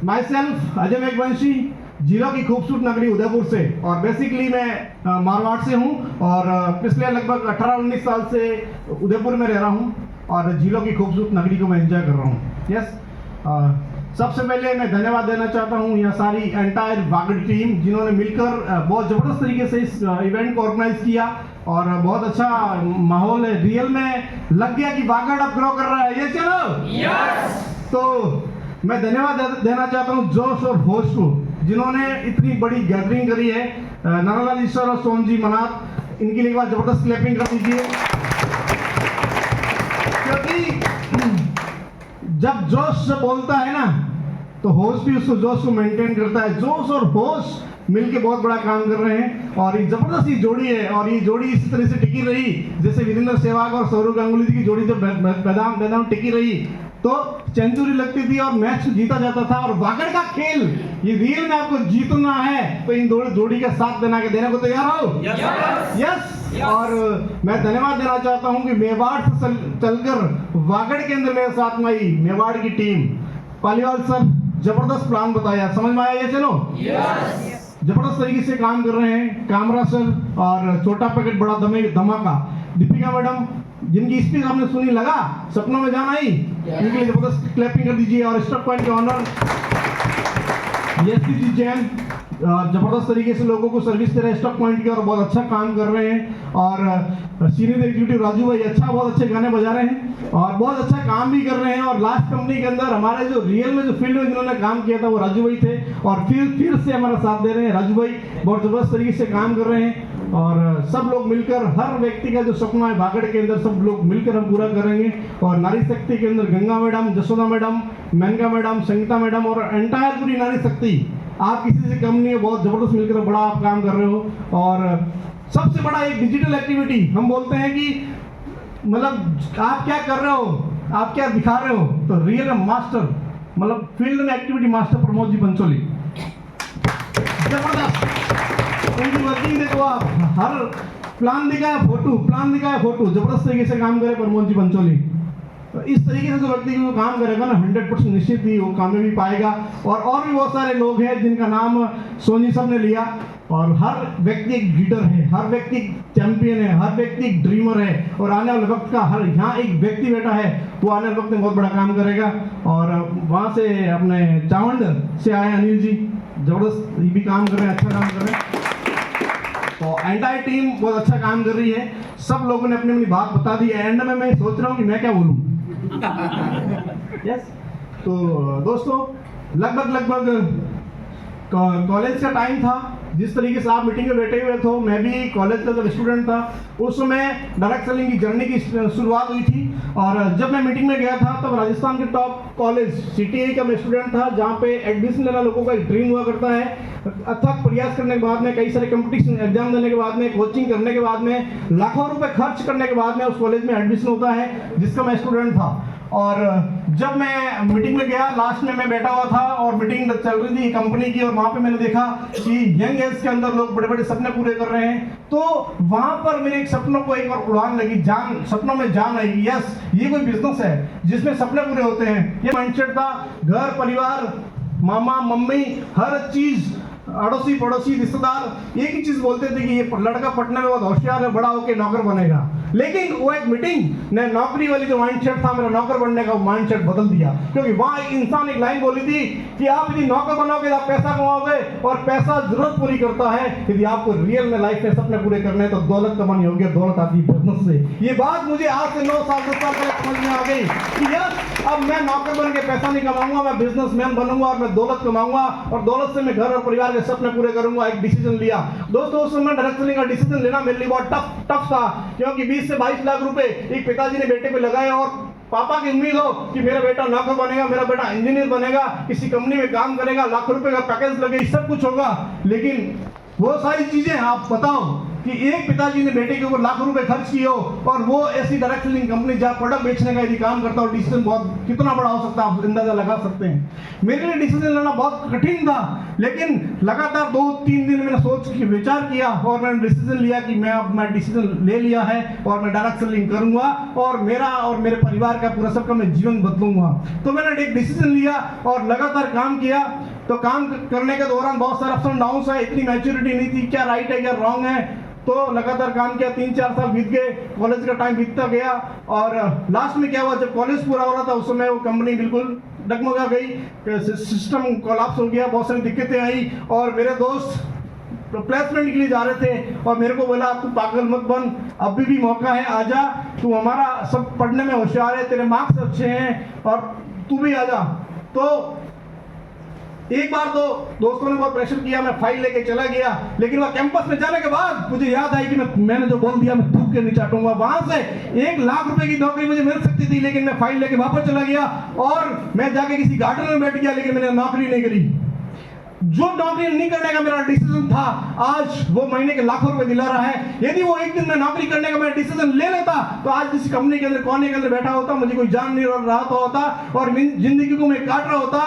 My self Ajay Meghwanshi, जिला की खूबसूरत नगरी उदयपुर से, और बेसिकली मैं मारवाड़ से हूँ और पिछले लगभग 18-19 साल से उदयपुर में रह रहा हूँ और जिलों की खूबसूरत नगरी को मैं एंजॉय कर रहा हूँ। सबसे पहले मैं धन्यवाद देना चाहता हूँ यहाँ सारी एंटायर वागड़ टीम जिन्होंने मिलकर बहुत ज़बरदस्त तरीके से इस इवेंट को ऑर्गेनाइज किया और बहुत अच्छा माहौल है। रियल में लग गया कि वागड़ अब ग्रो कर रहा है। ये चलो तो मैं धन्यवाद देना चाहता हूँ जोश और होश को जिन्होंने इतनी बड़ी गैदरिंग करी है। नानालाल ईश्वर और सोम जी मनात, इनके लिए एक बार जबरदस्त क्लैपिंग कर दीजिए, क्योंकि जब जोश से बोलता है ना तो होश भी उसको जोश को मेंटेन करता है। जोश और होश मिलके बहुत बड़ा काम कर रहे हैं और ये जबरदस्त ही जोड़ी है और ये जोड़ी इसी तरह से टिकी रही जैसे वीरेंद्र सहवाग और सौरव गांगुली जी की जोड़ी जब मैदान टिकी रही तो सेंचुरी लगती थी और मैच जीता जाता था। और वागड़ का खेल ये रियल में आपको जीतना है तो इन जोड़ी का साथ देने को तैयार हो? यस। और मैं धन्यवाद देना चाहता हूं कि मेवाड़ से चलकर वागड़ के अंदर मेरे साथ में आई मेवाड़ की टीम। पालीवाल सर जबरदस्त प्लान बताया, समझ में आया? ये चलो जबरदस्त तरीके से काम कर रहे हैं। कामरा सर और छोटा पैकेट बड़ा धमाका। दीपिका मैडम जिनकी स्पीच आपने सुनी, लगा सपनों में जान आई, इनके लिए जबरदस्त क्लैपिंग कर दीजिए। और स्टॉक पॉइंट के ऑनर यस जी जैन जबरदस्त तरीके से लोगों को सर्विस दे रहे हैं स्टॉक पॉइंट के और बहुत अच्छा काम कर रहे हैं। और सीनियर एग्जीक्यूटिव राजू भाई बहुत अच्छे गाने बजा रहे हैं और बहुत अच्छा काम भी कर रहे हैं। और लास्ट कंपनी के अंदर हमारे जो रियल में जो फील्ड में जिन्होंने काम किया था वो राजू भाई थे और फिर से हमारा साथ दे रहे हैं। राजू भाई बहुत जबरदस्त तरीके से काम कर रहे हैं और सब लोग मिलकर हर व्यक्ति का जो सपना है भागड़ के अंदर सब लोग मिलकर हम पूरा करेंगे। और नारी शक्ति के अंदर Ganga madam, Jasoda madam, Menka madam, Sangeeta madam और एंटायर पूरी नारी शक्ति, आप किसी से कम नहीं है, बहुत जबरदस्त मिलकर बड़ा आप काम कर रहे हो। और सबसे बड़ा एक डिजिटल एक्टिविटी हम बोलते हैं कि मतलब आप क्या कर रहे हो, आप क्या दिखा रहे हो, तो रियल मास्टर मतलब फील्ड में एक्टिविटी मास्टर प्रमोद जी पंचोली जबरदस्त उनकी वर्किंग देखो आप, हर प्लान दिखाया फोटो जबरदस्त तरीके से काम करे प्रमोद जी पंचोली। तो इस तरीके से जो व्यक्ति को काम करेगा ना 100% निश्चित ही वो कामयाबी पाएगा। और भी बहुत सारे लोग हैं जिनका नाम सोनी साहब ने लिया और हर व्यक्ति एक लीडर है, हर व्यक्ति चैंपियन है, हर व्यक्ति एक ड्रीमर है और आने वाले वक्त का हर यहाँ एक व्यक्ति बैठा है वो आने वाले वक्त में बहुत बड़ा काम करेगा। और वहाँ से अपने चावंड से आए अनिल जी जबरदस्त ये भी काम कर रहे हैं, अच्छा काम कर रहे हैं। तो एंटायर टीम बहुत अच्छा काम कर रही है। सब लोगों ने अपनी अपनी बात बता दी। एंड में मैं सोच रहा हूँ कि मैं क्या बोलूँ। यस तो दोस्तों लगभग कॉलेज का टाइम था, जिस तरीके से आप मीटिंग में बैठे हुए थे मैं भी कॉलेज का जब स्टूडेंट था उस समय डायरेक्ट सेलिंग की जर्नी की शुरुआत हुई थी। और जब मैं मीटिंग में गया था तब राजस्थान के टॉप कॉलेज CTI का मैं स्टूडेंट था जहाँ पे एडमिशन लेना लोगों का एक ड्रीम हुआ करता है। अथक प्रयास करने के बाद में, कई सारे कंपटीशन एग्जाम देने के बाद में, कोचिंग करने के बाद में, लाखों रुपए खर्च करने के बाद में उस कॉलेज में एडमिशन होता है जिसका मैं स्टूडेंट था। और जब मैं मीटिंग में गया लास्ट में मैं बैठा हुआ था और मीटिंग चल रही थी कंपनी की और वहाँ पे मैंने देखा कि यंग एज के अंदर लोग बड़े बड़े सपने पूरे कर रहे हैं। तो वहाँ पर मेरे एक सपनों को एक और उड़ान लगी, जान सपनों में जान आई। यस ये कोई बिजनेस है जिसमें सपने पूरे होते हैं, ये माइंडसेट था। घर परिवार, मामा मम्मी, हर चीज, अड़ोसी पड़ोसी रिश्तेदार एक ही चीज बोलते थे कि ये लड़का पढ़ने में बहुत होशियार है, बड़ा होकर नौकर बनेगा। लेकिन वो एक मीटिंग ने नौकरी वाली जो माइंडसेट था मेरा नौकर बनने का, वो माइंडसेट बदल दिया। क्योंकि वहाँ एक इंसान एक लाइन बोली थी कि आप यदि नौकर बनोगे तो आप पैसा कमाओगे और पैसा जरूरत पूरी करता है। यदि आपको रियल में लाइफ में सपने पूरे करने हैं तो दौलत कमानी होगी, दौलत आती है बिजनेस से। ये बात मुझे आज से 9 साल 10 साल पहले समझ में आ गई कि यस अब मैं नौकर बन के पैसा नहीं कमाऊंगा, मैं बिजनेसमैन बनूंगा और मैं दौलत कमाऊंगा और दौलत से मैं घर और परिवार के सपने पूरे करूंगा। एक डिसीजन लिया दोस्तों, उस समय डायरेक्ट सेलिंग का डिसीजन लेना मेरे लिए बहुत टफ था, क्योंकि 20 से 22 लाख रुपए एक पिताजी ने बेटे पे लगाए और पापा की उम्मीद हो कि मेरा बेटा नौकर बनेगा, मेरा बेटा इंजीनियर बनेगा, किसी कंपनी में काम करेगा, लाखों रुपए का पैकेज लगे, सब कुछ होगा। लेकिन वो सारी चीजें आप बताओ कि एक पिताजी ने बेटे के ऊपर लाखों रुपए खर्च किए हो और वो ऐसी डायरेक्ट सेलिंग कंपनी जहाँ प्रोडक्ट बेचने का यदि काम करता हो, डिसीजन बहुत कितना बड़ा हो सकता है आप अंदाजा लगा सकते हैं। मेरे लिए डिसीजन लेना बहुत कठिन था, लेकिन लगातार 2-3 दिन मैंने सोच के विचार किया और मैंने डिसीजन लिया कि मैं डिसीजन ले लिया है और मैं डायरेक्ट सेलिंग करूंगा और मेरा और मेरे परिवार का पूरा सबका मैं जीवन बदलूंगा। तो मैंने एक डिसीजन लिया और लगातार काम किया। तो काम करने के दौरान बहुत सारे अप्स एंड डाउन्स है, इतनी मैच्योरिटी नहीं थी क्या राइट है क्या रॉन्ग है। तो लगातार काम किया, 3-4 साल बीत गए, कॉलेज का टाइम बीतता गया और लास्ट में क्या हुआ, जब कॉलेज पूरा हो रहा था उस समय वो कंपनी बिल्कुल डगमगा गई, सिस्टम कोलैप्स हो गया, बहुत सारी दिक्कतें आई और मेरे दोस्त प्लेसमेंट के लिए जा रहे थे और मेरे को बोला तू पागल मत बन, अभी भी मौका है, आजा, तू हमारा सब पढ़ने में होशियार है, तेरे मार्क्स अच्छे हैं और तू भी आजा। तो एक बार तो दोस्तों ने बहुत प्रेशर किया, मैं फाइल लेके चला गया, लेकिन वह कैंपस में जाने के बाद मुझे याद आई कि मैंने जो बोल दिया मैं थूक के नहीं चाटूंगा। वहां से 1 लाख रुपए की नौकरी मुझे मिल सकती थी, लेकिन मैं फाइल लेके वापस चला गया और मैं जाके किसी गार्डन में बैठ गया, लेकिन मैंने नौकरी नहीं करी। जो नौकरी नहीं करने का मेरा डिसीजन था, आज वो महीने के लाखों रुपए दिला रहा है। यदि वो एक दिन में नौकरी करने का मैं डिसीजन ले लेता तो आज किसी कंपनी के अंदर कोने के अंदर बैठा होता, मुझे कोई जान नहीं रहा होता और जिंदगी को मैं काट रहा होता,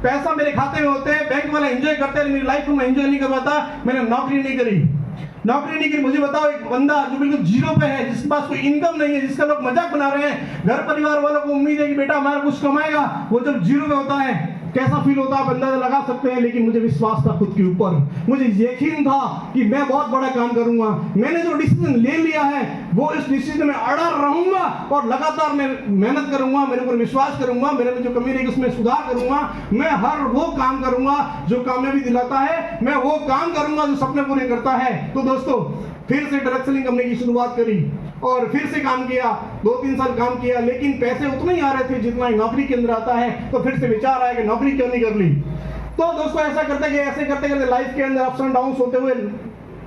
पैसा मेरे खाते में होते, बैंक वाले एंजॉय करते, मेरी लाइफ को मैं एंजॉय नहीं कर पाता। मैंने नौकरी नहीं करी। मुझे बताओ, एक बंदा जो बिल्कुल जीरो पे है, जिसके पास कोई इनकम नहीं है, जिसका लोग मजाक बना रहे हैं, घर परिवार वालों को उम्मीद है कि बेटा हमारा कुछ कमाएगा, वो जब जीरो पे होता है कैसा फील होता है आप अंदाजा लगा सकते हैं। लेकिन मुझे विश्वास था खुद के ऊपर, मुझे यकीन था कि मैं बहुत बड़ा काम करूंगा। मैंने जो डिसीजन ले लिया है वो इस डिसीजन में अड़ा रहूंगा और लगातार मैं मेहनत करूंगा, मेरे ऊपर विश्वास करूंगा, मेरे में जो कमी रहेगी उसमें सुधार करूंगा। मैं हर वो काम करूंगा जो कामयाबी दिलाता है, मैं वो काम करूंगा जो सपने पूरे करता है। तो दोस्तों, फिर से डायरेक्ट सेलिंग कंपनी की शुरुआत करी और फिर से काम किया, 2-3 साल काम किया, लेकिन पैसे उतने ही आ रहे थे जितना नौकरी के अंदर आता है। तो फिर से विचार आया कि नौकरी क्यों नहीं कर ली। तो दोस्तों, ऐसा करते लाइफ के अंदर अप्स एंड डाउन्स होते हुए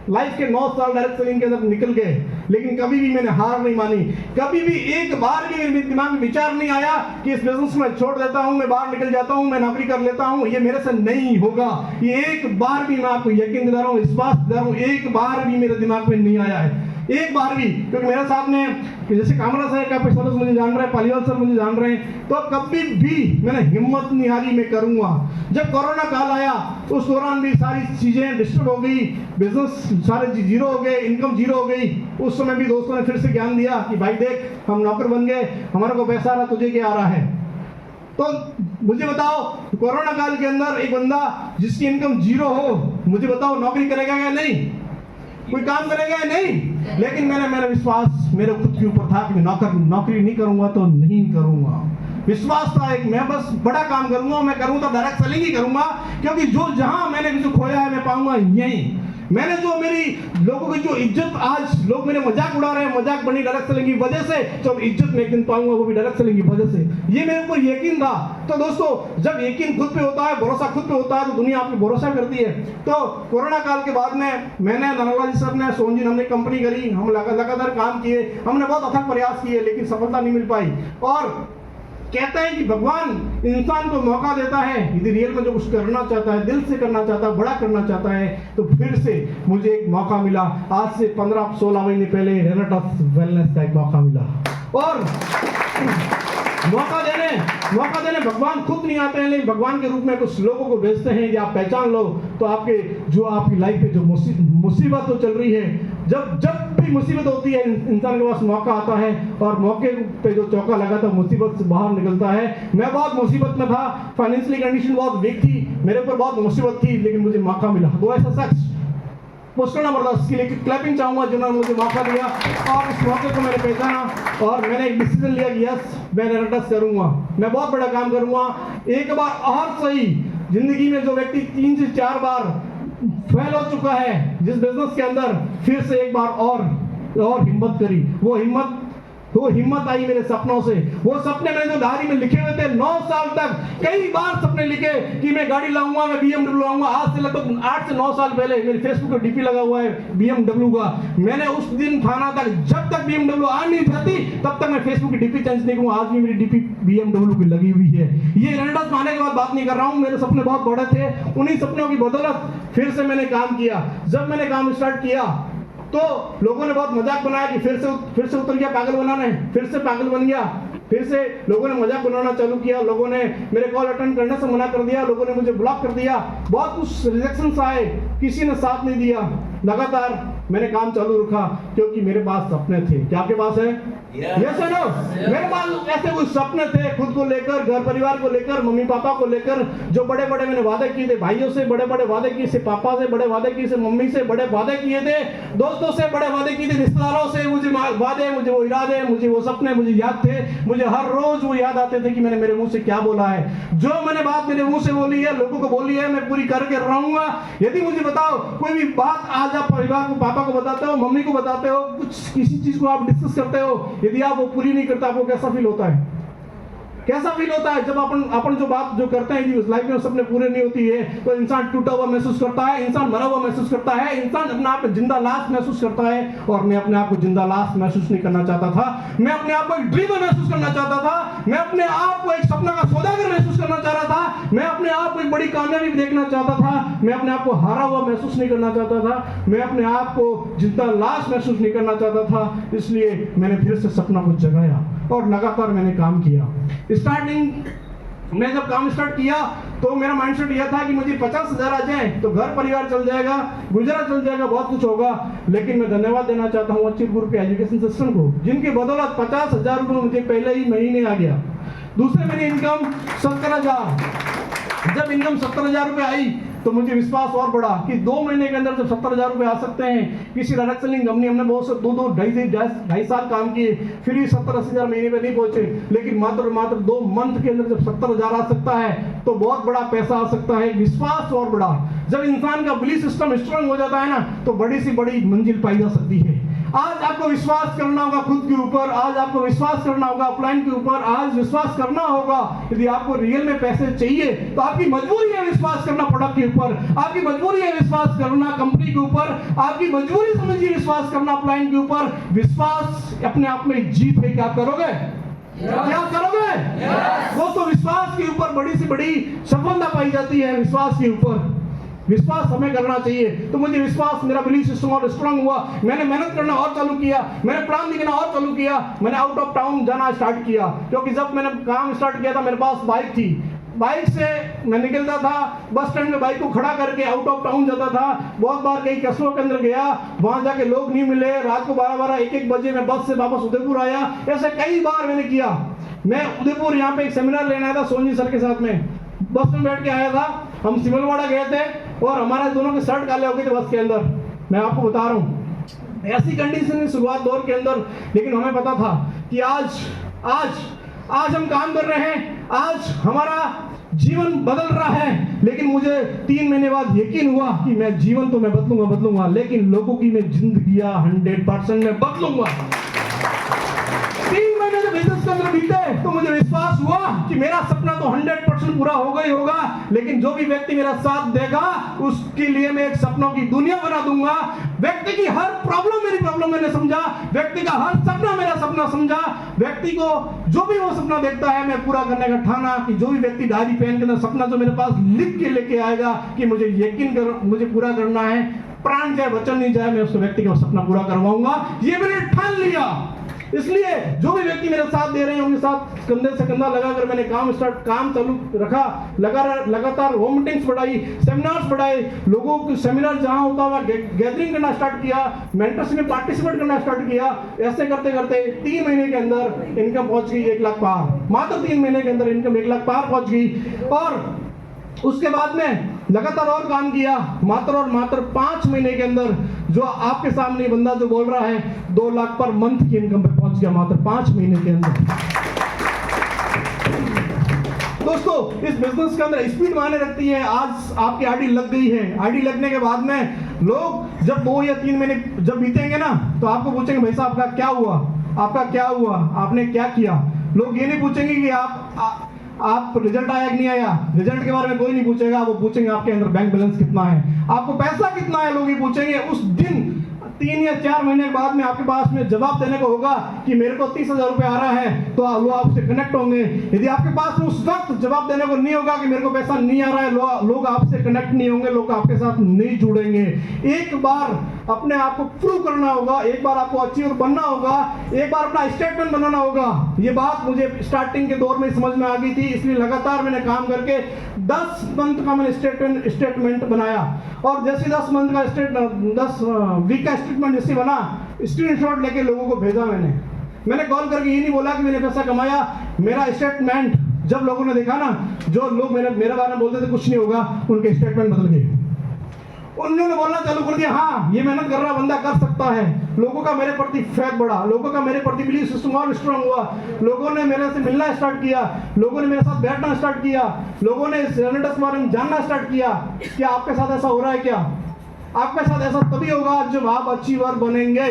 लाइफ के 9 साल डायरेक्ट सेलिंग के अंदर निकल गए, लेकिन कभी भी मैंने हार नहीं मानी। कभी भी एक बार भी मेरे दिमाग में विचार नहीं आया कि इस बिजनेस में छोड़ देता हूं, मैं बाहर निकल जाता हूं, मैं नौकरी कर लेता हूं, ये मेरे से नहीं होगा। ये एक बार भी, मैं आपको यकीन दिला रहा हूं, विश्वास दिला रहा हूं, एक बार भी मेरे दिमाग में नहीं आया है, एक बार भी। क्योंकि मेरे साथ में जैसे कामरा सर का सर मुझे जान रहे हैं, पालीवाल सर मुझे जान रहे हैं, तो कभी भी मैंने हिम्मत नहीं हारी, मैं करूंगा। जब कोरोना काल आया उस दौरान भी सारी चीजें डिस्टर्ब हो गई, बिजनेस सारे जीरो हो गए, इनकम जीरो हो गई। उस समय भी दोस्तों ने फिर से ज्ञान दिया कि भाई देख, हम नौकर बन गए, हमारे को पैसा आ रहा, तुझे क्या आ रहा है। तो मुझे बताओ, कोरोना काल के अंदर एक बंदा जिसकी इनकम जीरो हो, मुझे बताओ नौकरी करेगा या नहीं, कोई काम करेगा या नहीं। लेकिन मेरा विश्वास मेरे खुद के ऊपर था कि मैं नौकरी नहीं करूंगा तो नहीं करूंगा। विश्वास था एक, मैं बस बड़ा काम करूंगा, मैं करूंगा तो डायरेक्ट सेलिंग ही करूंगा, क्योंकि जहां मैंने जो खोया है मैं पाऊंगा यहीं। मैंने जो मेरी लोगों की जो इज्जत, आज लोग मेरे मजाक उड़ा रहे हैं, मजाक बनी डायरेक्ट सेलिंग की वजह से, तो इज्जत मैं एक दिन पाऊंगा वो भी डायरेक्ट सेलिंग की वजह से। ये मेरे ऊपर यकीन था। तो दोस्तों, जब यकीन खुद पे होता है, भरोसा खुद पे होता है, तो दुनिया आप पे भरोसा करती है। तो कोरोना काल के बाद में मैंने, नरवाल जी सर ने, सोहन जी ने, हमने कंपनी करी, हम लगातार काम किए, हमने बहुत अथक प्रयास किए, लेकिन सफलता नहीं मिल पाई। और कहते हैं कि भगवान इंसान को मौका देता है, यदि रियल में जो कुछ करना चाहता है, दिल से करना चाहता है, बड़ा करना चाहता है, तो फिर से मुझे एक मौका मिला। आज से 15-16 महीने पहले रेनेटॉस वेलनेस का एक मौका मिला। और मौका देने भगवान खुद नहीं आते हैं, लेकिन भगवान के रूप में कुछ लोगों को भेजते हैं। यदि आप पहचान लो तो आपकी लाइफ में जो मुसीबत तो चल रही है, जब भी मुसीबत होती है, इंसान के पास मौका आता है और मौके पे जो चौका लगा था, मुसीबत से बाहर निकलता है। मैं बहुत मुसीबत में था, फाइनेंशियली कंडीशन बहुत वीक थी, मेरे ऊपर बहुत मुसीबत थी, लेकिन मुझे मौका मिला। वो ऐसा शख्स पोस्टर नंबर के लिए क्लैपिंग चाहूंगा जिन्होंने मुझे मौका दिया और इस मौके को मैंने पहचाना और मैंने एक डिसीजन लिया कि यस, मैं रेनेटॉस करूंगा, मैं बहुत बड़ा काम करूंगा। एक बार और सही, जिंदगी में जो व्यक्ति 3 से 4 बार फेल हो चुका है जिस बिजनेस के अंदर, फिर से एक बार और हिम्मत करी। वो हिम्मत आई मेरे सपनों से। वो सपने मैंने जो डायरी में लिखे हुए थे 9 साल तक, कई बार सपने लिखे कि मैं गाड़ी लाऊंगा, मैं BMW लाऊंगा। आज से लगभग 8 से 9 साल पहले मेरे फेसबुक पर डीपी लगा हुआ है BMW का। मैंने उस दिन ठाना तक, जब तक BMW आ नहीं जाती तब तक मैं फेसबुक की डीपी चेंज नहीं करूंगा। आज भी मेरी डीपी BMW की लगी हुई है। ये रेनेटॉस आने के बाद बात नहीं कर रहा हूँ, मेरे सपने बहुत बड़े थे, उन्हीं सपनों की बदौलत फिर से मैंने काम किया। जब मैंने काम स्टार्ट किया तो लोगों ने बहुत मजाक बनाया कि फिर से उतर गया पागल बनाने, फिर से पागल बन गया, फिर से लोगों ने मजाक बनाना चालू किया, लोगों ने मेरे कॉल अटेंड करने से मना कर दिया, लोगों ने मुझे ब्लॉक कर दिया, बहुत कुछ रिजेक्शंस आए, किसी ने साथ नहीं दिया। लगातार मैंने काम चालू रखा क्योंकि मेरे पास सपने थे। क्या आपके पास है? यस और नो? मेरे पास ऐसे कुछ सपने थे, खुद को लेकर, घर परिवार को लेकर, मम्मी पापा को लेकर, जो बड़े बड़े मैंने वादे किए थे, भाइयों से बड़े बड़े वादे किए थे, पापा से बड़े वादे किए थे, मम्मी से बड़े वादे किए थे, दोस्तों से बड़े वादे किए थे, रिश्तेदारों से मुझे वादे, मुझे वो इरादे, मुझे वो सपने मुझे याद थे। मुझे हर रोज वो याद आते थे कि मैंने मेरे मुंह से क्या बोला है, जो मैंने बात मेरे मुंह से बोली है, लोगों को बोली है, मैं पूरी करके रहूंगा। यदि मुझे बताओ कोई भी बात आज आप परिवार को, पापा को बताते हो, मम्मी को बताते हो, कुछ किसी चीज को आप डिस्कस करते हो, यदि आप वो पूरी नहीं करते, आपको कैसा फील होता है? कैसा फील होता है जब अपन जो बात जो करते हैं उस लाइफ में सपने पूरे नहीं होती है, तो इंसान टूटा हुआ महसूस करता है, इंसान मरा हुआ महसूस करता है, इंसान अपने आप में जिंदा लाश महसूस करता है। और मैं अपने आप को जिंदा लाश महसूस नहीं करना चाहता था, मैं अपने आप को एक ड्रीमर महसूस करना चाहता था, मैं अपने आप को एक सपना का सौदागर महसूस करना चाह रहा था, मैं अपने आप को एक बड़ी कामयाबी देखना चाहता था, मैं अपने आप को हारा हुआ महसूस नहीं करना चाहता था, मैं अपने आप को जिंदा लाश महसूस नहीं करना चाहता था। इसलिए मैंने फिर से सपना को जगाया और लगातार मैंने काम किया। स्टार्टिंग मैं जब काम स्टार्ट किया तो मेरा माइंडसेट यह था कि मुझे 50,000 आ जाए तो घर परिवार चल जाएगा, गुजारा चल जाएगा, बहुत कुछ होगा। लेकिन मैं धन्यवाद देना चाहता हूँ अच्छी ग्रुप के एजुकेशन सिस्टम को, जिनकी बदौलत 50,000 रुपये मुझे पहले ही महीने आ गया। दूसरे महीने इनकम 70,000। जब इनकम 70,000 रुपये आई तो मुझे विश्वास और बढ़ा कि 2 महीने के अंदर जब 70,000 रुपये आ सकते हैं। किसी डायरेक्ट सेलिंग कंपनी हमने बहुत से 2-2 साल काम किए, फिर भी 70-80,000 महीने पे नहीं पहुंचे। लेकिन मात्र 2 मंथ के अंदर जब 70,000 आ सकता है तो बहुत बड़ा पैसा आ सकता है। विश्वास और बढ़ा। जब इंसान का बिलीफ सिस्टम स्ट्रांग हो जाता है ना, तो बड़ी से बड़ी मंजिल पाई जा सकती है। आज आपको विश्वास करना होगा खुद के ऊपर, आज आपको विश्वास करना होगा अपलाइन के ऊपर, आज विश्वास करना होगा। यदि आपको रियल में पैसे चाहिए तो आपकी मजबूरी है विश्वास करना प्रोडक्ट के ऊपर, आपकी मजबूरी है विश्वास करना कंपनी के ऊपर, आपकी मजबूरी समझिए विश्वास करना अपलाइन के ऊपर। विश्वास अपने आप में जीत है। क्या करोगे? क्या करोगे? दोस्तों, विश्वास के ऊपर बड़ी से बड़ी सफलता पाई जाती है। विश्वास के ऊपर विश्वास हमें करना चाहिए। तो मुझे विश्वास, मेरा बिलीफ सिस्टम और स्ट्रांग हुआ। मैंने मेहनत करना और चालू किया, मैंने प्लान लिखना और चालू किया, मैंने आउट ऑफ टाउन जाना स्टार्ट किया। क्योंकि जब मैंने काम स्टार्ट किया था मेरे पास बाइक थी, बाइक से मैं निकलता था, बस स्टैंड में बाइक को खड़ा करके आउट ऑफ टाउन जाता था। बहुत बार कई कस्बों के अंदर गया, वहां जाके लोग नहीं मिले, रात को 12-12, 1-1 बजे मैं बस से वापस उदयपुर आया। ऐसे कई बार मैंने किया। मैं उदयपुर यहाँ पे एक सेमिनार लेने आया था सोनी सर के साथ में, बस में बैठ के आया था। हम सिमलवाड़ा गए थे और हमारे दोनों के शर्ट काले हो गए थे बस के अंदर। मैं आपको बता रहा हूँ, ऐसी कंडीशन में शुरुआत दौर के अंदर। लेकिन हमें पता था कि आज हम काम कर रहे हैं, आज हमारा जीवन बदल रहा है। लेकिन मुझे 3 महीने बाद यकीन हुआ कि मैं जीवन तो मैं बदलूंगा, लेकिन लोगों की मैं जिंदगियां 100% में बदलूंगा। 3 महीने जब बिजनेस के अंदर बीते तो मुझे विश्वास हुआ कि मेरा सपना तो 100% पूरा होगा ही होगा। लेकिन जो भी व्यक्ति मेरा साथ देगा उसके लिए मैं एक सपनों की दुनिया बना दूंगा। व्यक्ति की हर प्रॉब्लम मेरी प्रॉब्लम मैंने समझा, व्यक्ति का हर सपना मेरा सपना समझा। व्यक्ति को जो भी वो सपना देखता है मैं पूरा करने का ठाना कि जो भी व्यक्ति डायरी पेन के अंदर सपना जो मेरे पास लिख के लेके आएगा कि मुझे पूरा करना है, प्राण जाए वचन नहीं जाए, मैं उस व्यक्ति का सपना पूरा करवाऊंगा। ये मैंने ठान लिया। इसलिए जो भी व्यक्ति मेरे साथ दे रहे हैं उनके साथ कंधे से कंधा लगाकर मैंने काम चालू रखा। लगातार होम मीटिंग्स बढ़ाई, सेमिनार्स बढ़ाए, लोगों के सेमिनार जहां होता हुआ गैदरिंग करना स्टार्ट किया, मेंटर्स में पार्टिसिपेट करना स्टार्ट किया। ऐसे करते करते 3 महीने के अंदर इनकम पहुंच गई 1 लाख पार। मात्र 3 महीने के अंदर इनकम 1 लाख पार पहुंच गई। और उसके बाद में लगातार और काम किया। मात्र 5 महीने के अंदर जो आपके सामने बंदा जो बोल रहा है 2 लाख पर मंथ की इनकम पे पहुंच गया मात्र 5 महीने के अंदर। दोस्तों, इस बिजनेस के अंदर स्पीड मायने रखती है। आज आपकी आईडी लग गई है, आईडी लगने के बाद में लोग जब 2 या 3 महीने जब बीतेंगे ना तो आपको पूछेंगे भाई साहब आपका क्या हुआ, आपने क्या किया। लोग ये नहीं पूछेंगे कि आप रिजल्ट आया कि नहीं आया, रिजल्ट के बारे में कोई नहीं पूछेगा। वो पूछेंगे आपके अंदर बैंक बैलेंस कितना है, आपको पैसा कितना है, लोग ये पूछेंगे। उस दिन 3 या 4 महीने के बाद में आपके पास में जवाब देने को होगा कि मेरे को 30,000 रुपए आ रहा है, तो लोग आपसे कनेक्ट होंगे। यदि आपके पास में उस वक्त जवाब देने को नहीं होगा कि मेरे को पैसा नहीं आ रहा है, लोग आपसे कनेक्ट नहीं होंगे, लोग आपके साथ नहीं जुड़ेंगे। एक बार अपने आप को प्रूव करना होगा, एक बार आपको अचीवर बनना होगा, एक बार अपना स्टेटमेंट बनाना होगा। ये बात मुझे स्टार्टिंग के दौर में समझ में आ गई थी, इसलिए लगातार मैंने काम करके 10 मंथ का मैंने स्टेटमेंट बनाया। और जैसे 10 वीक का स्टेटमेंट जैसे बना, स्क्रीनशॉट लेके लोगों को भेजा। मैंने कॉल करके ये नहीं बोला कि मैंने पैसा कमाया, मेरा स्टेटमेंट जब लोगों ने देखा ना, जो लोग मेरे बारे में बोलते थे कुछ नहीं होगा, उनके स्टेटमेंट बदल गए। उन्होंने बोलना चालू कर दिया, हाँ ये मेहनत कर रहा बंदा कर सकता है। लोगों का मेरे प्रति फेथ बढ़ा, लोगों का मेरे प्रति बिलीव सिस्टम और स्ट्रांग हुआ। लोगों ने मेरे से मिलना स्टार्ट किया, लोगों ने मेरे साथ बैठना स्टार्ट किया, लोगों ने जनरेटर्स के बारे में जानना स्टार्ट किया। क्या आपके साथ ऐसा हो रहा है? क्या आपके साथ ऐसा तभी होगा जब आप अचीवर बनेंगे।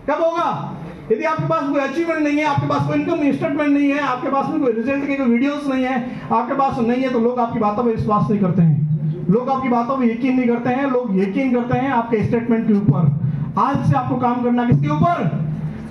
कब होगा? यदि आपके पास कोई अचीवमेंट नहीं है, आपके पास कोई इनकम स्टेटमेंट नहीं है, आपके पास में कोई रिजल्ट के कोई वीडियोस नहीं है, आपके पास नहीं है, तो लोग आपकी बातों पर विश्वास नहीं करते हैं, लोग आपकी बातों पर यकीन नहीं करते हैं। लोग यकीन करते हैं आपके स्टेटमेंट के ऊपर। आज से आपको काम करना किसके ऊपर?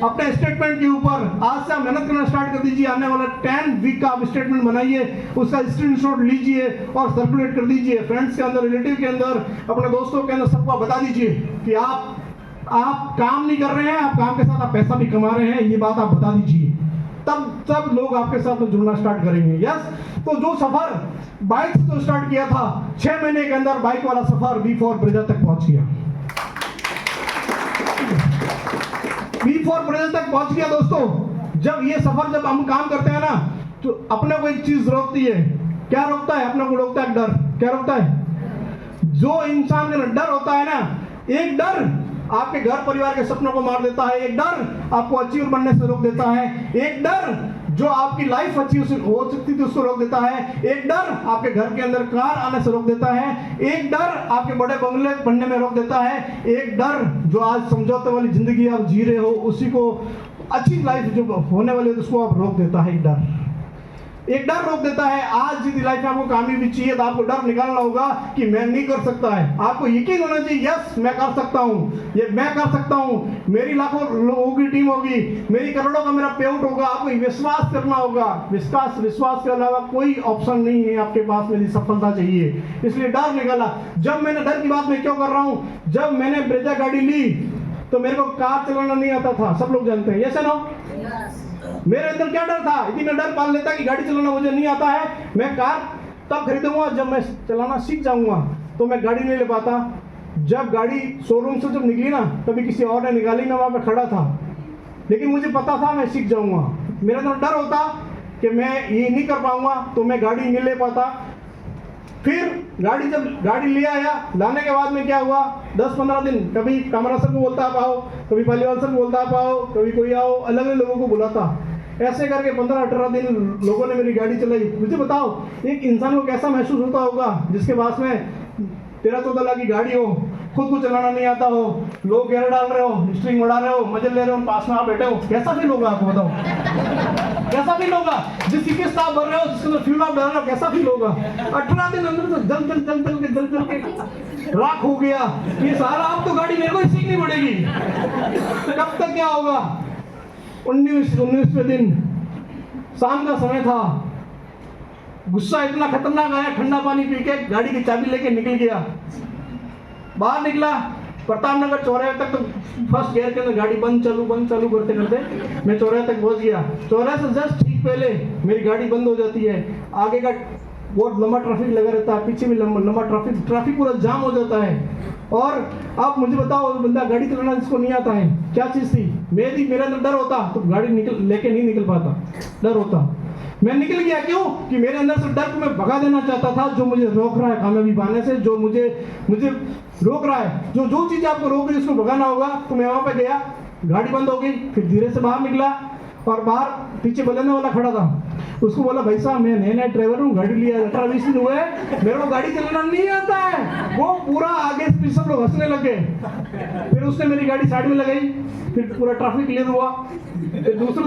अपने स्टेटमेंट के ऊपर। आज से आप मेहनत करना स्टार्ट कर दीजिए। आने वाला 10 वीक का आप स्टेटमेंट बनाइए, उसका स्क्रीनशॉट लीजिए और सर्कुलेट कर दीजिए फ्रेंड्स के अंदर, रिलेटिव के अंदर, अपने दोस्तों के अंदर, सबको बता दीजिए कि आप काम नहीं कर रहे हैं, आप काम के साथ आप पैसा भी कमा रहे हैं, ये बात आप बता दीजिए। तब लोग आपके साथ में जुड़ना स्टार्ट करेंगे। यस, तो जो सफर बाइक से तो स्टार्ट किया था, 6 महीने के अंदर बाइक वाला सफर B4 ब्रिज तक पहुंच गया। B4 ब्रिज तक पहुंच गया दोस्तों। जब ये सफर जब हम काम करते हैं ना, तो अपने को एक चीज रोकती है। क्या रोकता है? अपने को रोकता है डर। क्या रोकता है? जो इंसान का डर होता है ना, एक डर आपके घर परिवार के सपनों को मार देता है, एक डर आपको अचीवर बनने से रोक देता है, एक डर जो आपकी लाइफ अच्छी हो सकती थी उसको रोक देता है, एक डर आपके घर के अंदर कार आने से रोक देता है, एक डर आपके बड़े बंगले बनने में रोक देता है, एक डर जो आज समझौते वाली जिंदगी आप जी रहे हो उसी को अच्छी लाइफ जो होने वाली है उसको आप रोक देता है। एक डर रोक देता है। आज जिस लाइफ में आपको कामयाबी चाहिए तो आपको डर निकालना होगा कि मैं नहीं कर सकता है। आपको यकीन होना चाहिए, यस मैं कर सकता हूँ, ये मैं कर सकता हूँ, मेरी लाखों लोगों की टीम होगी, मेरी करोड़ों का मेरा पे आउट होगा। आपको विश्वास करना होगा। विश्वास के अलावा कोई ऑप्शन नहीं है आपके पास। मेरी सफलता चाहिए, इसलिए डर निकाला। जब मैंने डर की बात मैं क्यों कर रहा हूँ, जब मैंने ब्रेजा गाड़ी ली तो मेरे को कार चलाना नहीं आता था, सब लोग जानते हैं। Yes no? मेरे अंदर क्या डर था? यदि मैं डर पाल लेता कि गाड़ी चलाना मुझे नहीं आता है, मैं कार तब खरीदूंगा जब मैं चलाना सीख जाऊंगा, तो मैं गाड़ी नहीं ले पाता। जब गाड़ी शोरूम से जब निकली ना, तभी किसी और ने निकाली, मैं वहां पे खड़ा था, लेकिन मुझे पता था मैं सीख जाऊंगा। मेरे अंदर डर होता कि मैं ये नहीं कर पाऊंगा, तो मैं गाड़ी नहीं ले पाता। फिर जब गाड़ी ले आया, लाने के बाद में क्या हुआ, 10-15 दिन कभी कमरा सर को बोलता आप आओ, कभी पालीवाल सर को बोलता आप आओ, कभी कोई आओ, अलग अलग लोगों को बुलाता। ऐसे करके 15-18 दिन लोगों ने मेरी गाड़ी चलाई। मुझे बताओ एक इंसान को कैसा महसूस होता होगा जिसके पास में 13-14 लाख की गाड़ी हो, खुद को चलाना नहीं आता हो, लोग गेयर डाल रहे हो, स्ट्रिंग उड़ा रहे हो, मजे ले रहे हो, पास में आप बैठे हो, कैसा फील होगा आपको बताओ? कैसा फील होगा? जिसकी किस्त आप भर रहे हो, जिसके अंदर फ्यूल आप डाल रहे हो, कैसा फील होगा? 18 दिन अंदर तो जल के राख हो गया। ये सारा आप तो गाड़ी मेरे को ही सीखनी पड़ेगी। कब तक क्या होगा? 19वें दिन शाम का समय था, गुस्सा इतना खतरनाक आया, ठंडा पानी पी के गाड़ी की चाबी लेके निकल गया। बाहर निकला, प्रताप नगर चौराहे तक, तो फर्स्ट गियर के अंदर गाड़ी बंद चालू करते करते मैं चौराहे तक पहुंच गया। चौराहे से जस्ट ठीक पहले मेरी गाड़ी बंद हो जाती है। आगे का बहुत लंबा ट्रैफिक लगा रहता है, पीछे भी लंबा ट्रैफिक पूरा जाम हो जाता है। और अब मुझे बताओ, बंदा गाड़ी चलाना जिसको नहीं आता है, क्या चीज़ थी? मेरे अंदर डर होता तो गाड़ी लेके नहीं निकल पाता, डर होता। मैं निकल गया, क्यों? कि मेरे अंदर से डर को मैं भगा देना चाहता था, जो मुझे रोक रहा है कामयाबी पाने से, जो मुझे रोक रहा है, जो चीज़ आपको रोक रही है उसको भगाना होगा। तो मैं वहाँ पे गया, गाड़ी बंद हो गई, फिर धीरे से बाहर निकला और बाहर पीछे बदलने वाला खड़ा था, उसको बोला भाई साहब मैं नया ड्राइवर हूँ, गाड़ी लिया 18-20 दिन हुए, मेरे को गाड़ी चलाना नहीं आता है। वो पूरा आगे पीछे सब लोग हंसने लगे। फिर उसने मेरी गाड़ी साइड में लगाई, फिर पूरा ट्रैफिक क्लियर हुआ। फिर दूसरे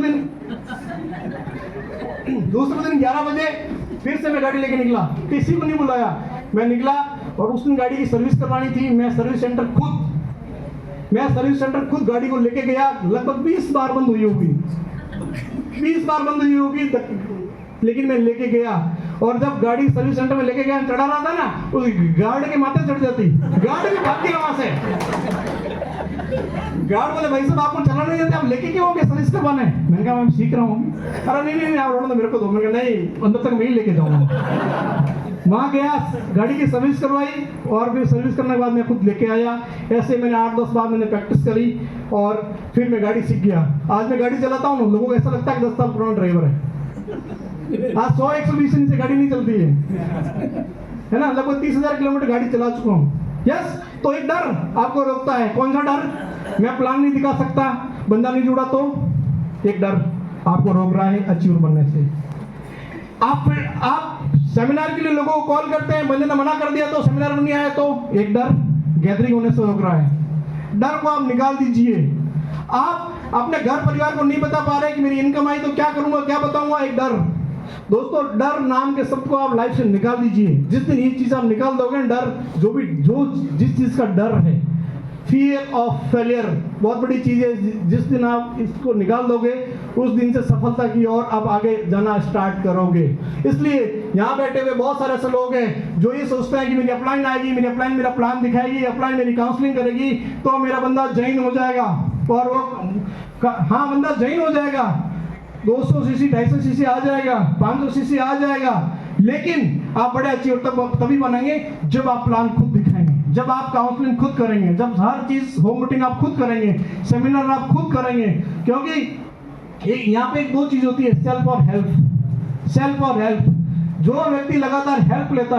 दिन 11 बजे फिर से मैं गाड़ी लेके निकला, किसी को नहीं बुलाया, मैं निकला। और उस दिन गाड़ी की सर्विस करवानी थी। मैं सर्विस सेंटर खुद गाड़ी को लेके गया। लगभग 20 बार बंद हुई होगी, 20 बार बंद हुई होगी, लेकिन मैं लेके गया। और जब गाड़ी सर्विस सेंटर में लेके गया, चढ़ा रहा था ना, उस गार्ड के माथे चढ़ जाती, गार्ड भी भाग गया वहां से। गार्ड बोले भाई साहब आपको चलाना नहीं आता, आप लेके क्यों हो गए सर्विस करवाने? मैंने कहा मैं सीख रहा हूँ। अरे नहीं आप रोड मेरे को दो। मैंने कहा नहीं, अंदर तक मैं ही लेके जाऊँगा। वहाँ गया, गाड़ी की सर्विस करवाई और फिर सर्विस करने के बाद मैं खुद लेके आया। ऐसे मैंने 8-10 बार मैंने प्रैक्टिस करी और फिर मैं गाड़ी सीख गया। आज मैं गाड़ी चलाता हूँ, लोगों को ऐसा लगता है कि 10 साल पुराना ड्राइवर है। आज 100-120 से गाड़ी नहीं चलती है ना। लगभग 30,000 किलोमीटर गाड़ी चला चुका हूँ। यस, तो एक डर आपको रोकता है। कौन सा डर? मैं प्लान नहीं दिखा सकता, बंदा नहीं जुड़ा, तो एक डर आपको रोक रहा है अचीवर बनने से। आप सेमिनार के लिए लोगों को कॉल करते हैं, बंदे ने मना कर दिया तो सेमिनार में नहीं आया, तो एक डर गैदरिंग होने से रोक रहा है। डर को आप निकाल दीजिए। आप अपने घर परिवार को नहीं बता पा रहे कि मेरी इनकम आई तो क्या करूंगा, क्या बताऊंगा, एक डर। दोस्तों, डर नाम के शब्द को आप लाइफ से निकाल दीजिए। जिस दिन ये चीज आप निकाल दोगे, डर जिस चीज का डर है, फियर ऑफ फेलियर, बहुत बड़ी चीज है। जिस दिन आप इसको निकाल दोगे, उस दिन से सफलता की ओर आप आगे जाना स्टार्ट करोगे। इसलिए यहाँ बैठे हुए बहुत सारे ऐसे लोग हैं जो ये सोचते हैं कि मेरी अपलाइन आएगी, मेरी अपलाइन मेरा प्लान दिखाएगी, अपलाइन मेरी काउंसलिंग करेगी तो मेरा बंदा जैन हो जाएगा। और वो हाँ, बंदा जैन हो जाएगा, 200 सीसी 250 सीसी आ जाएगा, 500 सीसी आ जाएगा। लेकिन आप बड़े अचीवर तभी बनेंगे जब आप प्लान खुद दिखाएंगे, जब आप काउंसलिंग खुद करेंगे, जब हर चीज होम मीटिंग आप खुद करेंगे, सेमिनार आप खुद करेंगे। क्योंकि यहाँ पे 2 चीज होती है, सेल्फ और हेल्प। सेल्फ और हेल्प। जो व्यक्ति लगातार हेल्प लेता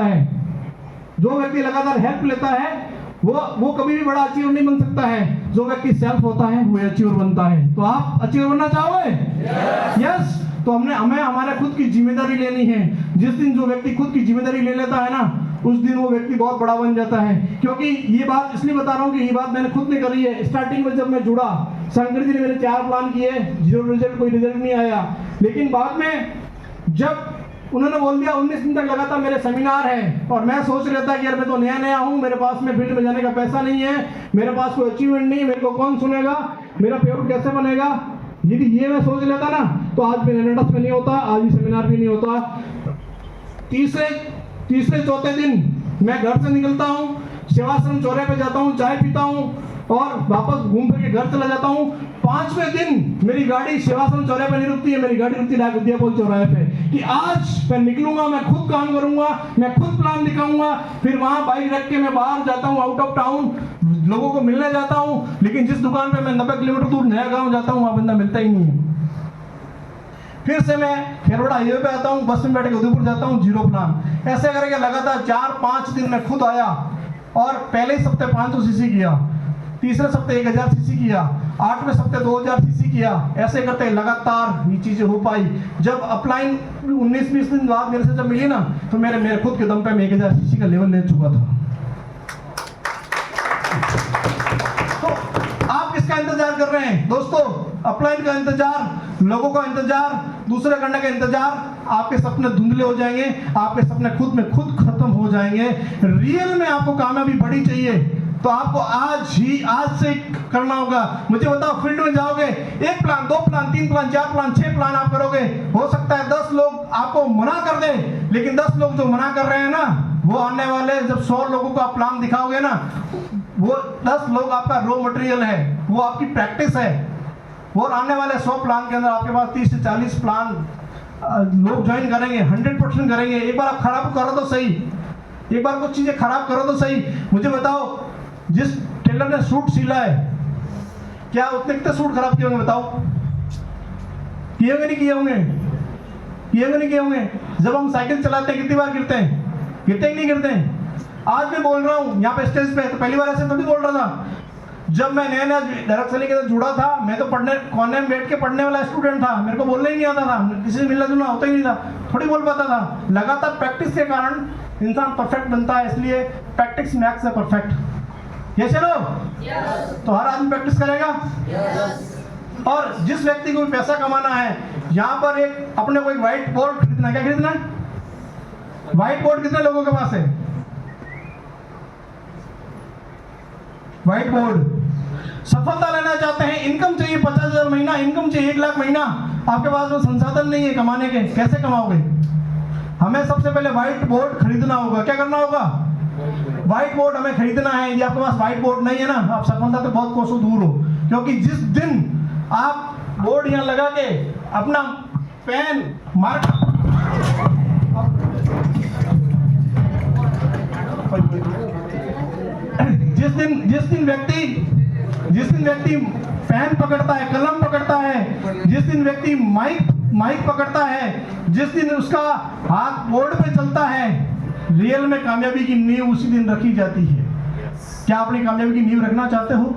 है, वो कभी भी बड़ा अचीवर नहीं बन सकता है। जो व्यक्ति सेल्फ होता है वो अचीवर बनता है। तो आप अचीवर बनना चाहोगे? यस। तो हमें हमारे खुद की जिम्मेदारी लेनी है। जिस दिन जो व्यक्ति खुद की जिम्मेदारी ले लेता है ना, उस दिन वो व्यक्ति बहुत बड़ा बन जाता है। क्योंकि ये बात इसलिए बता रहा हूँ कि ये बात मैंने खुद ने करी है। स्टार्टिंग में जब मैं जुड़ा, शंकर जी ने मेरे 4 प्लान किए, 0 रिजल्ट, कोई रिजल्ट नहीं आया। लेकिन बाद में जब उन्होंने बोल दिया 19 दिन तक लगातार मेरे सेमिनार है, और मैं सोच रहा था कि यार मैं तो नया हूँ, मेरे पास में फील्ड में जाने का पैसा नहीं है, मेरे पास कोई अचीवमेंट नहीं, मेरे को कौन सुनेगा, मेरा पेपर कैसे बनेगा। यदि ये मैं सोच लेता ना, तो आज भी एनएडएस में नहीं होता, आज भी सेमिनार भी नहीं होता। तीसरे चौथे दिन मैं घर से निकलता हूँ, सेवाश्रम चौराहे पे जाता हूँ, चाय पीता हूँ और वापस घूम फिर के घर चला जाता हूँ। 5वें दिन मेरी गाड़ी सेवाश्रम चौराहे पे नहीं रुकती है, मेरी गाड़ी रुकती है उद्यापुल चौराहे पे, कि आज मैं निकलूंगा, मैं खुद काम करूंगा, मैं खुद प्लान दिखाऊंगा। फिर वहां बाइक रख के मैं बाहर जाता हूँ, आउट ऑफ टाउन, लोगों को मिलने जाता हूँ। लेकिन जिस दुकान पे मैं 90 किलोमीटर दूर नया गाँव जाता हूँ, वहां बंदा मिलता ही नहीं है। फिर से मैं खेरवाड़ा हाईवे पे आता हूँ, बस में बैठ के उदयपुर जाता हूँ, 0 प्लान। ऐसे करके लगातार 4-5 दिन मैं खुद आया और पहले ही सप्ते 500 सीसी किया, तीसरे सप्ते 1000 सीसी किया, 8वें सप्ते 2000 सीसी किया। ऐसे करते लगातार ये चीजें हो पाई। जब अपलाइन 19-20 दिन बाद मेरे से जब मिली ना, तो मेरे खुद के दम पे मैं 1000 सीसी का लेवल ले चुका था। तो आप किसका इंतजार कर रहे हैं दोस्तों? अपलाइन का इंतजार, लोगों का इंतजार, दूसरे करने का इंतजार। आपके सपने धुंधले हो जाएंगे, आपके सपने खुद में खुद खत्म हो जाएंगे। रियल में आपको कामयाबी बड़ी चाहिए तो आपको आज से करना होगा। मुझे बताओ, फील्ड में जाओगे, 1 plan, 2 plan, 3 plan, 4 plan, 6 plan आप करोगे। हो सकता है 10 लोग आपको मना कर दे, लेकिन 10 लोग जो मना कर रहे हैं ना, वो आने वाले जब 100 लोगों को आप प्लान दिखाओगे ना, वो 10 लोग आपका रॉ मटेरियल है, वो आपकी प्रैक्टिस है। और आने वाले 100 प्लान के अंदर आपके पास 30 से 40 प्लान लोग ज्वाइन करेंगे, 100% करेंगे। एक बार आप खराब करो तो सही, एक बार कुछ चीजें खराब करो तो सही। मुझे बताओ, जिस टेलर ने सूट सिला है, क्या उतने कितने सूट खराब किए होंगे? बताओ, किए होंगे नहीं किए होंगे? किए होंगे नहीं किए होंगे? जब हम साइकिल चलाते हैं कितनी बार गिरते हैं? गिरते ही नहीं गिरते हैं? आज मैं बोल रहा हूँ यहाँ पे स्टेज पे, तो पहली बार ऐसे थोड़ी बोल रहा था। जब मैं नया डायरेक्शन के साथ जुड़ा था, मैं तो पढ़ने कोने में बैठ के पढ़ने वाला स्टूडेंट था, मेरे को बोलना ही नहीं आता था, किसी से मिलना जुलना होता ही नहीं था, थोड़ी बोल पाता था। लगातार प्रैक्टिस के कारण इंसान परफेक्ट बनता है, इसलिए प्रैक्टिस मैक्स है परफेक्ट। ये चलो, तो हर आदमी प्रैक्टिस करेगा। और जिस व्यक्ति को भी पैसा कमाना है, यहाँ पर एक अपने को एक व्हाइट बोर्ड खरीदना है। क्या खरीदना है? व्हाइट बोर्ड कितने लोगों के पास है? White board. सफलता लेना चाहते हैं, इनकम चाहिए 50,000 महीना, इनकम चाहिए 1 लाख महीना, आपके पास में संसाधन नहीं है कमाने के, कैसे कमाओगे? हमें सबसे पहले व्हाइट बोर्ड खरीदना होगा। क्या करना होगा? व्हाइट बोर्ड हमें खरीदना है। यदि आपके पास व्हाइट बोर्ड नहीं है ना, आप सफलता तो बहुत कोसों दूर हो, क्योंकि जिस दिन आप बोर्ड यहाँ लगा के अपना पेन मार्क जिस दिन व्यक्ति पेन पकड़ता है, कलम पकड़ता है, जिस दिन व्यक्ति माइक पकड़ता है, जिस दिन उसका हाथ बोर्ड पे चलता है, रियल में कामयाबी की नींव उसी दिन रखी जाती है। क्या अपनी कामयाबी की नींव रखना चाहते हो?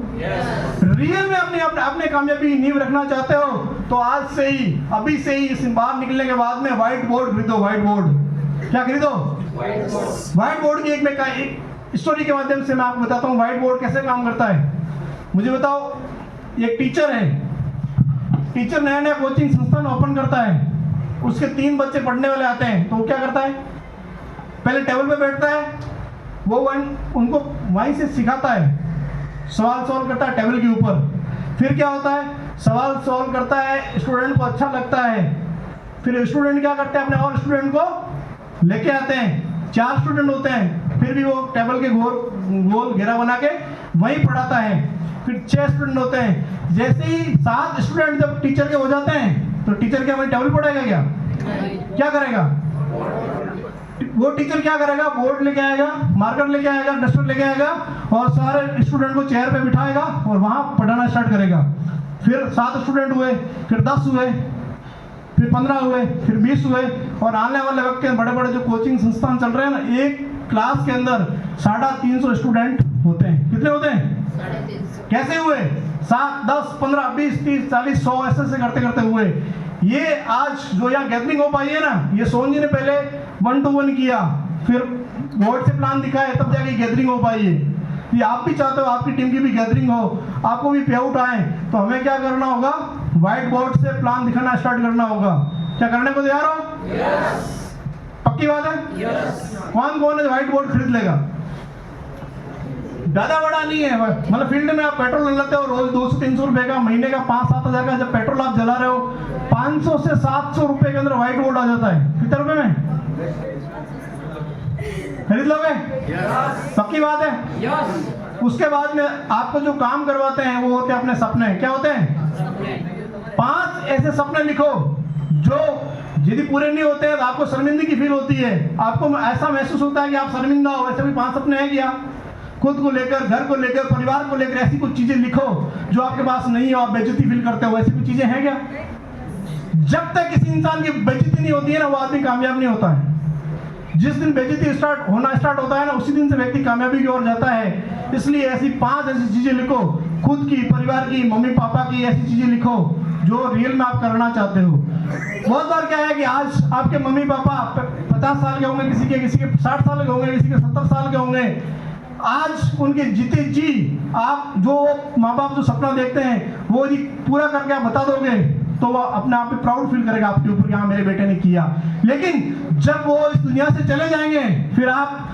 रियल में अपने कामयाबी की नींव रखना चाहते हो तो आज से ही, अभी से ही, इस बाहर निकलने के बाद में व्हाइट बोर्ड खरीदो। व्हाइट बोर्ड क्या खरीदो? व्हाइट बोर्ड की एक स्टोरी के माध्यम से मैं आपको बताता हूँ व्हाइट बोर्ड कैसे काम करता है। मुझे बताओ, एक टीचर है, टीचर नया नया कोचिंग संस्थान ओपन करता है, उसके 3 बच्चे पढ़ने वाले आते हैं, तो वो क्या करता है, पहले टेबल पे बैठता है, वो उनको वहीं से सिखाता है, सवाल सॉल्व करता है टेबल के ऊपर। फिर क्या होता है, सवाल सॉल्व करता है, स्टूडेंट को अच्छा लगता है, फिर स्टूडेंट क्या करते हैं, अपने और स्टूडेंट को लेके आते हैं। 4 स्टूडेंट होते हैं, फिर भी वो टेबल के गोल घेरा बना के वहीं पढ़ाता है। फिर 6 स्टूडेंट होते हैं, जैसे ही 7 स्टूडेंट जब टीचर के हो जाते हैं तो टीचर क्या वही टेबल पढ़ाएगा? क्या करेगा वो टीचर? क्या करेगा, बोर्ड लेके आएगा, मार्कर लेके आएगा, डस्टर लेके आएगा और सारे स्टूडेंट को चेयर पे बिठाएगा और वहां पढ़ाना स्टार्ट करेगा। फिर 7 स्टूडेंट हुए, फिर 10 हुए, फिर 15 हुए, फिर 20 हुए, और आने वाले वक्त के बड़े बड़े जो कोचिंग संस्थान चल रहे हैं ना, एक क्लास के अंदर 350 स्टूडेंट होते हैं। कितने होते हैं? 350। कैसे हुए? 7, 10, 15, 20, 30, 40, 100 ऐसे करते करते हुए ये आज जो यहाँ गैदरिंग हो पाई है ना, ये सोन जी ने पहले 1 to 1 किया, फिर बोर्ड से प्लान दिखाया, तब जाके गैदरिंग हो पाई है। ये आप भी चाहते हो आपकी टीम की भी गैदरिंग हो, आपको भी पे आउट आए, तो हमें क्या करना होगा, व्हाइट बोर्ड से प्लान दिखाना स्टार्ट करना होगा। क्या करने को तैयार हो? यस। पक्की बात है? यस। कौन है व्हाइट बोर्ड खरीद लेगा? ज्यादा बड़ा नहीं है, मतलब फील्ड में आप पेट्रोल ले लेते हो रोज 200-300 रुपए का, महीने का 5-7 हजार का जब पेट्रोल आप जला रहे हो, 500 से 700 रुपए के अंदर व्हाइट बोर्ड आ जाता है। कितने रुपए में खरीद लोगे? yes. पक्की बात है? yes. उसके बाद में आपको जो काम करवाते हैं वो होते हैं अपने सपने। क्या होते हैं? 5 ऐसे सपने लिखो जो यदि पूरे नहीं होते हैं तो आपको शर्मिंदगी फील होती है, आपको ऐसा महसूस होता है कि आप शर्मिंदा हो। ऐसे भी 5 सपने हैं क्या? खुद को लेकर, घर को लेकर, परिवार को लेकर ऐसी कुछ चीजें लिखो जो आपके पास नहीं हो, आप बेइज्जती फील करते हो। ऐसी कुछ चीजें हैं क्या? जब तक किसी इंसान की बेइज्जती नहीं होती है ना, वो आदमी कामयाब नहीं होता है। जिस दिन बेइज्जती स्टार्ट होता है ना, उसी दिन से व्यक्ति कामयाबी की ओर जाता है। इसलिए ऐसी 5 ऐसी चीजें लिखो, खुद की, परिवार की, मम्मी पापा की, ऐसी चीजें लिखो जो रियल में आप करना चाहते हो। बहुत बार क्या है कि आज आपके मम्मी पापा 50 साल के होंगे, किसी के 60 साल के होंगे, किसी के 70 साल के होंगे। आज उनके जीते जी आप जो माँ बाप जो सपना देखते हैं वो यदि पूरा करके आप बता दोगे तो वो अपने आप पे प्राउड फील करेगा आपके ऊपर, हाँ मेरे बेटे ने किया। लेकिन जब वो इस दुनिया से चले जाएंगे, फिर आप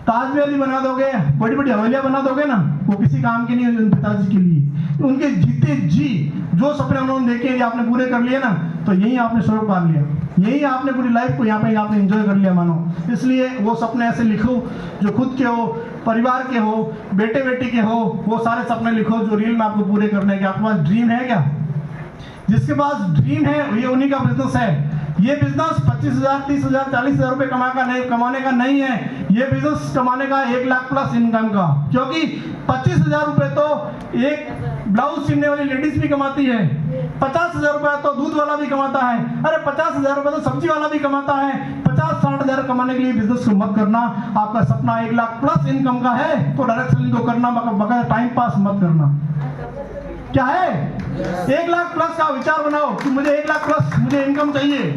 ताजमहल बना दोगे, बड़ी बड़ी हवेलियां बना दोगे ना, वो किसी काम की नहीं है उन पिताजी के लिए। उनके जीते जी जो सपने उन्होंने देखे यदि आपने पूरे कर लिए ना, तो यही आपने स्वर्ग पा लिया, यही आपने पूरी लाइफ को यहाँ पे आपने एंजॉय कर लिया मानो। इसलिए वो सपने ऐसे लिखो जो खुद के हो, परिवार के हो, बेटे बेटी के हो, वो सारे सपने लिखो जो रियल में आपको पूरे करने के। आपके पास ड्रीम है क्या? जिसके पास ड्रीम है ये उन्हीं का बिजनेस है। ये बिजनेस 25,000, 30,000, 40,000 रुपए कमाने का नहीं है। ये बिजनेस कमाने का 1 लाख प्लस इनकम का, क्योंकि 25,000 रुपए तो एक ब्लाउज सिलने वाली लेडीज भी कमाती है, 50,000 रुपए तो दूध वाला भी कमाता है, अरे 50,000 रुपए तो सब्जी वाला भी कमाता है। 50-60 हजार कमाने के लिए बिजनेस को मत करना। आपका सपना 1 लाख प्लस इनकम का है तो डायरेक्ट सेलिंग को करना, बगैर टाइम पास मत करना। क्या है? 1 लाख प्लस का विचार बनाओ कि मुझे 1 लाख प्लस मुझे इनकम चाहिए।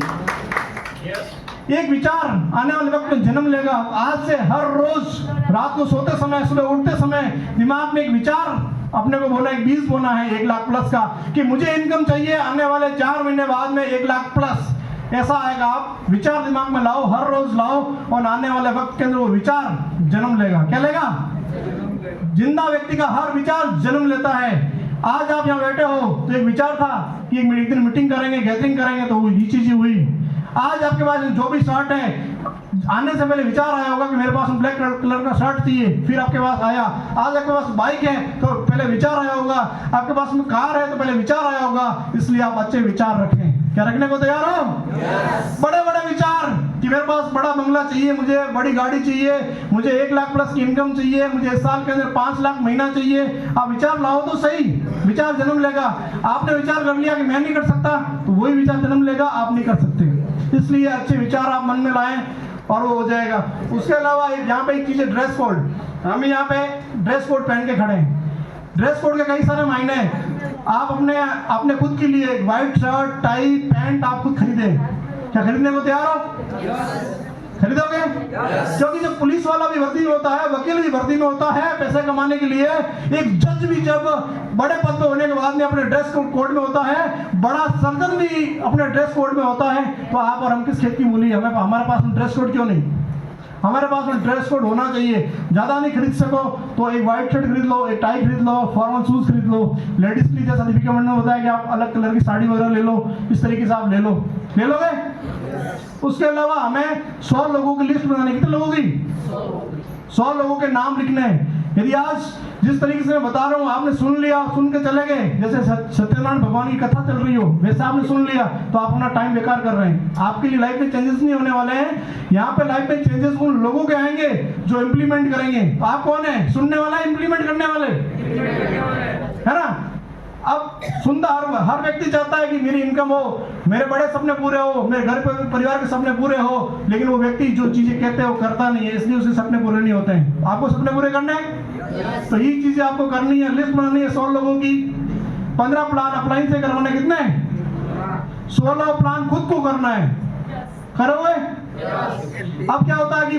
एक विचार आने वाले वक्त में जन्म लेगा। आज से हर रोज रात को सोते समय, सुबह उठते समय दिमाग में एक विचार अपने को बोला, एक बीज बोना है 1 लाख प्लस का, कि मुझे इनकम चाहिए आने वाले 4 महीने बाद में 1 लाख प्लस। ऐसा आएगा, आप विचार दिमाग में लाओ, हर रोज लाओ, और आने वाले वक्त के अंदर वो विचार जन्म लेगा। क्या लेगा? जिंदा व्यक्ति का हर विचार जन्म लेता है। आज आप यहाँ बैठे हो तो एक विचार था कि एक दिन मीटिंग करेंगे, गैदरिंग करेंगे, तो ये चीजें हुई। आज आपके पास जो भी शर्ट है, आने से पहले विचार आया होगा कि मेरे पास ब्लैक कलर का शर्ट चाहिए, फिर आपके पास आया। आज आपके पास बाइक है तो पहले विचार आया होगा, आपके पास में कार है तो पहले विचार आया होगा। इसलिए आप अच्छे विचार रखें। क्या रखने को तैयार हो? बड़े बड़े विचार कि मेरे पास बड़ा बंगला चाहिए, मुझे बड़ी गाड़ी चाहिए, मुझे 1 लाख प्लस की इनकम चाहिए, मुझे इस साल के अंदर 5 लाख महीना चाहिए। आप विचार लाओ तो सही, विचार जन्म लेगा। आपने विचार कर लिया कि मैं नहीं कर सकता, तो वही विचार जन्म लेगा, आप नहीं कर सकते। इसलिए अच्छे विचार आप मन में लाएं और वो हो जाएगा। उसके अलावा यहाँ पे एक चीज है, ड्रेस कोड। हम यहाँ पे ड्रेस कोड पहन के खड़े हैं। ड्रेस कोड के कई सारे मायने हैं। आप अपने खुद के लिए व्हाइट शर्ट, टाई, पैंट आप खुद खरीदे। क्या खरीदने को तैयार हो? खरीदोगे? क्योंकि जब पुलिस वाला भी वर्दी में होता है, वकील भी वर्दी में होता है पैसे कमाने के लिए, एक जज भी जब बड़े पद पे होने के बाद में अपने ड्रेस कोड में होता है, बड़ा सर्जन भी अपने ड्रेस कोड में होता है। तो आप और हम किस खेत की मूली? हमारे पास ड्रेस कोड क्यों नहीं? हमारे पास में ड्रेस कोड होना चाहिए। ज़्यादा नहीं खरीद सको तो एक व्हाइट शर्ट खरीद लो, एक टाई खरीद लो, फॉर्मल शूज खरीद लो। लेडीज के लिए जैसा दीपिका ने बताया कि आप अलग कलर की साड़ी वगैरह ले लो, इस तरीके से आप ले लोगे। उसके अलावा हमें 100 लोगों की लिस्ट बनानी। कितने लोगों की? 100 लोगों के नाम लिखने हैं। यदि आज जिस तरीके से मैं बता रहा हूँ आपने सुन लिया, सुन के चले गए, जैसे सत्यनारायण भगवान की कथा चल रही हो वैसे आपने सुन लिया, तो आप अपना टाइम बेकार कर रहे हैं। आपके लिए लाइफ में चेंजेस नहीं होने वाले हैं। यहाँ पे लाइफ में चेंजेस उन लोगों के आएंगे जो इम्प्लीमेंट करेंगे। तो आप कौन है? सुनने वाला, इम्प्लीमेंट करने वाले, है ना? अब सुनता हर व्यक्ति चाहता है कि मेरी इनकम हो, मेरे बड़े सपने पूरे हो, मेरे घर परिवार के सपने पूरे हो, लेकिन वो व्यक्ति जो चीजें कहते हैं वो करता नहीं है, इसलिए उसके सपने पूरे नहीं होते हैं। आपको सपने पूरे करने हैं तो यही चीजें आपको करनी है। लिस्ट बनानी है 100 लोगों की। 15 प्लान अपलाइन से करवाने कितने? 16 प्लान खुद को करना है। करोगे? अब क्या होता है कि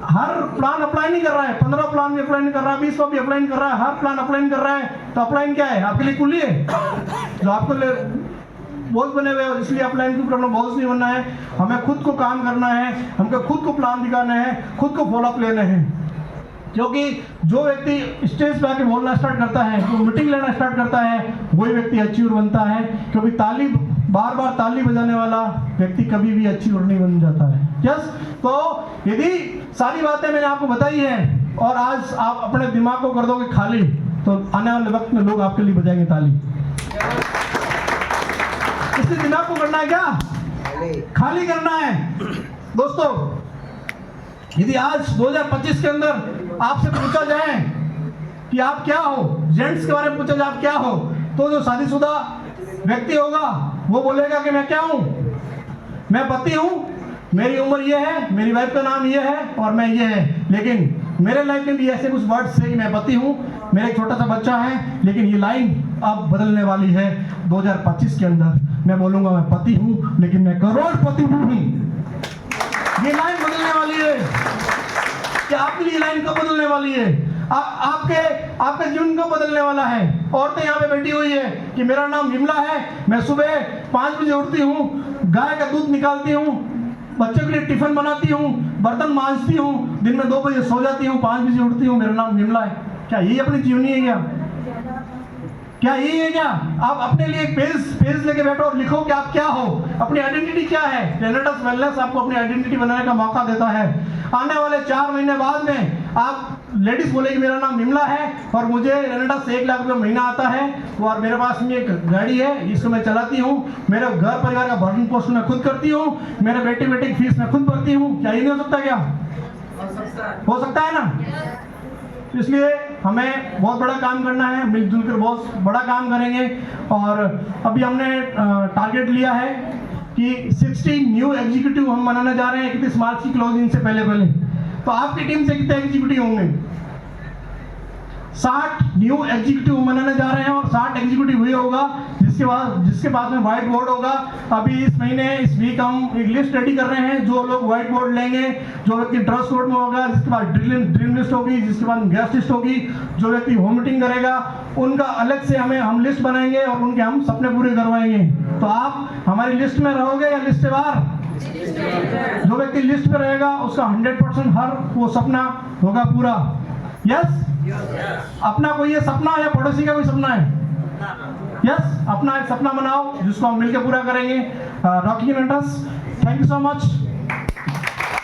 हर प्लान अप्लाई नहीं कर रहा है, 15 प्लान भी अप्लाई नहीं कर रहा है, 20 भी अप्लाई नहीं कर रहा है, हर प्लान अप्लाई कर रहा है। तो अप्लाई क्या है? आपके लिए कुली है जो आपको बोझ बने हुए हो, इसलिए अप्लाई क्यों करना? बोझ नहीं बनना है। हमें खुद को काम करना है, हमको खुद को प्लान दिखाना है, खुद को फॉलोअप लेने हैं। क्योंकि जो व्यक्ति स्टेज पे आके बोलना स्टार्ट करता है, जो मीटिंग लेना स्टार्ट करता है, वही व्यक्ति अचीवर बनता है। क्योंकि बार बार ताली बजाने वाला व्यक्ति कभी भी अचीवर नहीं बन जाता है। यस, तो यदि सारी बातें मैंने आपको बताई है और आज आप अपने दिमाग को कर दोगे खाली, तो आने वाले वक्त में लोग आपके लिए बजाएंगे ताली। इसलिए दिमाग को करना है क्या? खाली करना है। दोस्तों, यदि आज 2025 के अंदर आपसे पूछा जाए कि आप क्या हो, जेंट्स के बारे में पूछा जाए आप क्या हो, तो जो शादीशुदा व्यक्ति होगा वो बोलेगा कि मैं क्या हूं? मैं पति हूं, मेरी उम्र ये है, मेरी वाइफ का नाम ये है और मैं ये है। लेकिन मेरे लाइफ में भी ऐसे कुछ वर्ड्स है कि मैं पति हूं, मेरा एक छोटा सा बच्चा है, लेकिन ये लाइन अब बदलने वाली है 2025 के अंदर। मैं बोलूंगा मैं पति हूं लेकिन मैं करोड़पति हूं। ये लाइन बदलने वाली है। क्या आपके लिए लाइन कब बदलने वाली है? आपके जीवन को बदलने वाला है। औरतें यहाँ पे बैठी हुई है कि मेरा नाम विमला है, मैं सुबह 5 बजे उठती हूँ, गाय का दूध निकालती हूँ, बच्चों के लिए टिफिन बनाती हूँ, बर्तन मांजती हूँ, दिन में 2 बजे सो जाती हूँ, 5 बजे उठती हूँ, मेरा नाम विमला है। क्या यही अपनी जीवनी है? क्या यही है क्या? आप अपने लिए एक पेज लेके बैठो और लिखो कि आप क्या हो, अपनी आइडेंटिटी क्या है। रेनेडस वेलनेस आपको अपनी आइडेंटिटी बनाने का मौका देता है। आने वाले 4 महीने बाद में आप लेडीज बोलेगी मेरा नाम विमला है और मुझे रेनेडस 1 लाख रुपये महीना आता है, और मेरे पास में एक गाड़ी है जिसको मैं चलाती हूँ, मेरे घर परिवार का भरण पोषण मैं खुद करती हूँ, मेरे बेटे की फीस मैं खुद भरती हूँ। क्या ये नहीं हो सकता? क्या हो सकता है ना? इसलिए हमें बहुत बड़ा काम करना है, मिलजुल कर बहुत बड़ा काम करेंगे। और अभी हमने टारगेट लिया है कि 60 न्यू एग्जीक्यूटिव हम बनाने जा रहे हैं 31 मार्च की क्लोजिंग से पहले। तो आपकी टीम से कितने एग्जीक्यूटिव होंगे? 60 न्यू एग्जीक्यूटिव बनाने जा रहे हैं और 60 एग्जीक्यूटिव हुई होगा जिसके पास में व्हाइट बोर्ड होगा। अभी इस वीक हम एक लिस्ट रेडी कर रहे हैं, जो लोग व्हाइट बोर्ड लेंगे, जो व्यक्ति ड्रेस कोड में होगा, जिसके पास ड्रीम लिस्ट होगी, जिसके पास गेस्ट लिस्ट होगी, जो व्यक्ति होम मीटिंग करेगा, उनका अलग से हम लिस्ट बनाएंगे और उनके हम सपने पूरे करवाएंगे। तो आप हमारी लिस्ट में रहोगे या लिस्ट से बाहर? जो व्यक्ति लिस्ट में रहेगा उसका 100% हर वो सपना होगा पूरा। यस? अपना कोई सपना या पड़ोसी का कोई सपना है? यस, अपना एक सपना बनाओ जिसको हम मिलकर पूरा करेंगे। Rocky mentors thank you so much.